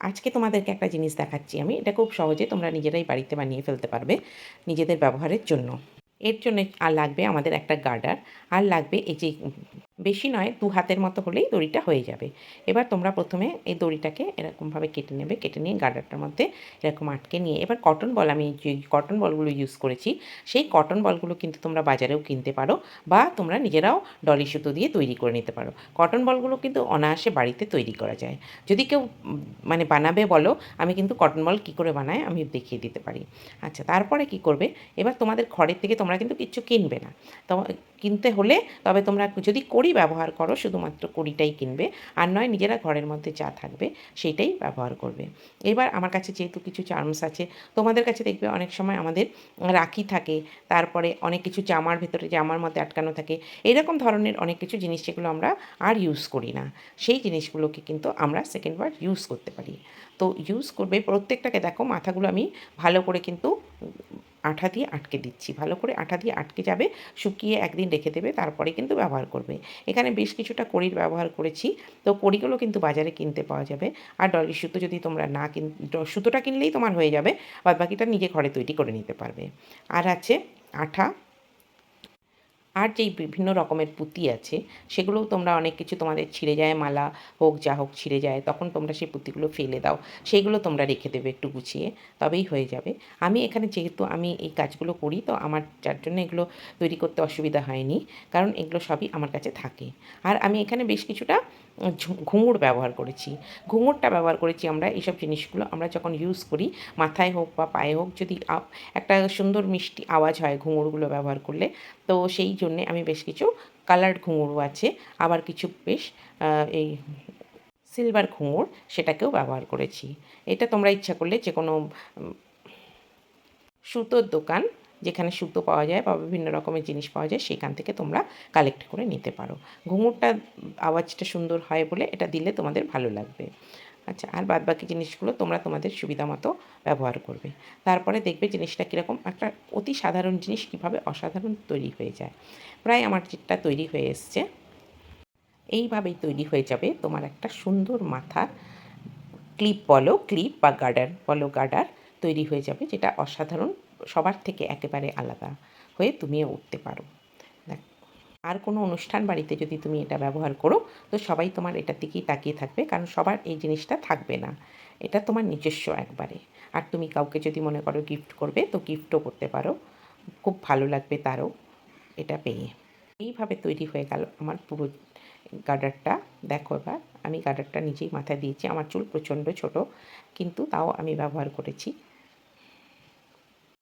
আজকে তোমাদেরকে একটা জিনিস দেখাচ্ছি আমি। এটা খুব সহজে তোমরা নিজেরাই বাড়িতে বানিয়ে ফেলতে পারবে নিজেদের ব্যবহারের জন্য। এর জন্যে আর লাগবে আমাদের একটা গার্ডার, আর লাগবে এই যে বেশি নয় 2 হাতের মতো হলেই দড়িটা হয়ে যাবে। এবার তোমরা প্রথমে এই দড়িটাকে এরকমভাবে কেটে নেবে, কেটে নিয়ে গার্ডারটার মধ্যে এরকম আটকে নিয়ে এবার কটন বল, আমি যে কটন বলগুলো ইউজ করেছি সেই কটন বলগুলো কিন্তু তোমরা বাজারেও কিনতে পারো বা তোমরা নিজেরাও ডলি সুতো দিয়ে তৈরি করে নিতে পারো। কটন বলগুলো কিন্তু অনায়াসে বাড়িতে তৈরি করা যায়। যদি কেউ মানে বানাবে বলো, আমি কিন্তু কটন বল কী করে বানায় আমি দেখিয়ে দিতে পারি। আচ্ছা, তারপরে কি করবে, এবার তোমাদের ঘরের থেকে তোমরা কিন্তু কিচ্ছু কিনবে না। তো কিনতে হলে তবে তোমরা যদি কড়ি ব্যবহার করো শুধুমাত্র কড়িটাই কিনবে, আর নয় নিজেরা ঘরের মধ্যে যা থাকবে সেইটাই ব্যবহার করবে। এবার আমার কাছে যেহেতু কিছু চার্মস আছে, তোমাদের কাছে দেখবে অনেক সময় আমাদের রাখি থাকে, তারপরে অনেক কিছু জামার ভেতরে জামার মধ্যে আটকানো থাকে, এরকম ধরনের অনেক কিছু জিনিস যেগুলো আমরা আর ইউজ করি না, সেই জিনিসগুলোকে কিন্তু আমরা সেকেন্ড বার ইউজ করতে পারি। তো ইউজ করবে প্রত্যেকটাকে, দেখো মাথাগুলো আমি ভালো করে কিন্তু আঠা দিয়ে আটকে দিচ্ছি, ভালো করে আঠা দিয়ে আটকে যাবে, শুকিয়ে একদিন রেখে দেবে, তারপরে কিন্তু ব্যবহার করবে। এখানে বেশ কিছুটা কড়ির ব্যবহার করেছি, তো কড়িগুলো কিন্তু বাজারে কিনতে পাওয়া যাবে। আর ডলি সুতো যদি তোমরা না সুতোটা কিনলেই তোমার হয়ে যাবে, বাদ বাকিটা নিজে ঘরে তৈরি করে নিতে পারবে। আর আছে আঠা, আর যেই বিভিন্ন রকমের পুঁতি আছে সেগুলোও তোমরা অনেক কিছু তোমাদের ছিঁড়ে যায়, মালা হোক যা হোক ছিঁড়ে যায়, তখন তোমরা সেই পুঁতিগুলো ফেলে দাও, সেইগুলো তোমরা রেখে দেবে একটু গুছিয়ে, তবেই হয়ে যাবে। আমি এখানে যেহেতু আমি এই কাজগুলো করি, তো আমার যার জন্য এগুলো তৈরি করতে অসুবিধা হয়নি, কারণ এগুলো সবই আমার কাছে থাকে। আর আমি এখানে বেশ কিছুটা ঘুঙুর ব্যবহার করেছি। ঘুঙুরটা ব্যবহার করেছি আমরা এইসব জিনিসগুলো আমরা যখন ইউজ করি, মাথায় হোক বা পায়ে হোক, যদি একটা সুন্দর মিষ্টি আওয়াজ হয় ঘুঙুরগুলো ব্যবহার করলে, তো সেই জন্যে আমি বেশ কিছু কালার্ড ঘুঙুরও আছে, আবার কিছু বেশ এই সিলভার ঘুঙুর সেটাকেও ব্যবহার করেছি। এটা তোমরা ইচ্ছা করলে যে কোনো সুতোর দোকান, যেখানে সুতো পাওয়া যায় বা বিভিন্ন রকমের জিনিস পাওয়া যায়, সেখান থেকে তোমরা কালেক্ট করে নিতে পারো। ঘুঙুরটা আওয়াজটা সুন্দর হয় বলে এটা দিলে তোমাদের ভালো লাগবে। আচ্ছা, আর বাদবাকি জিনিসগুলো তোমরা তোমাদের সুবিধা মতো ব্যবহার করবে। তারপরে দেখবে জিনিসটা কীরকম একটা অতি সাধারণ জিনিস কীভাবে অসাধারণ তৈরি হয়ে যায়। প্রায় আমার যেটা তৈরি হয়ে এসছে, এইভাবেই তৈরি হয়ে যাবে তোমার একটা সুন্দর মাথা, ক্লিপ বলো, ক্লিপ বা গার্ডার বলো, গার্ডার তৈরি হয়ে যাবে, যেটা অসাধারণ, সবার থেকে একেবারে আলাদা হয়ে তুমিও উঠতে পারো। দেখ, আর কোনো অনুষ্ঠান বাড়িতে যদি তুমি এটা ব্যবহার করো, তো সবাই তোমার এটার দিকেই তাকিয়ে থাকবে, কারণ সবার এই জিনিসটা থাকবে না, এটা তোমার নিজস্ব একবারে। আর তুমি কাউকে যদি মনে করো গিফট করবে, তো গিফটও করতে পারো, খুব ভালো লাগবে তারও এটা পেয়ে। এইভাবে তৈরি হয়ে গেল আমার পুরো গার্ডারটা। দেখো এবার আমি গার্ডারটা নিজেই মাথায় দিয়েছি, আমার চুল প্রচণ্ড ছোট, কিন্তু তাও আমি ব্যবহার করেছি।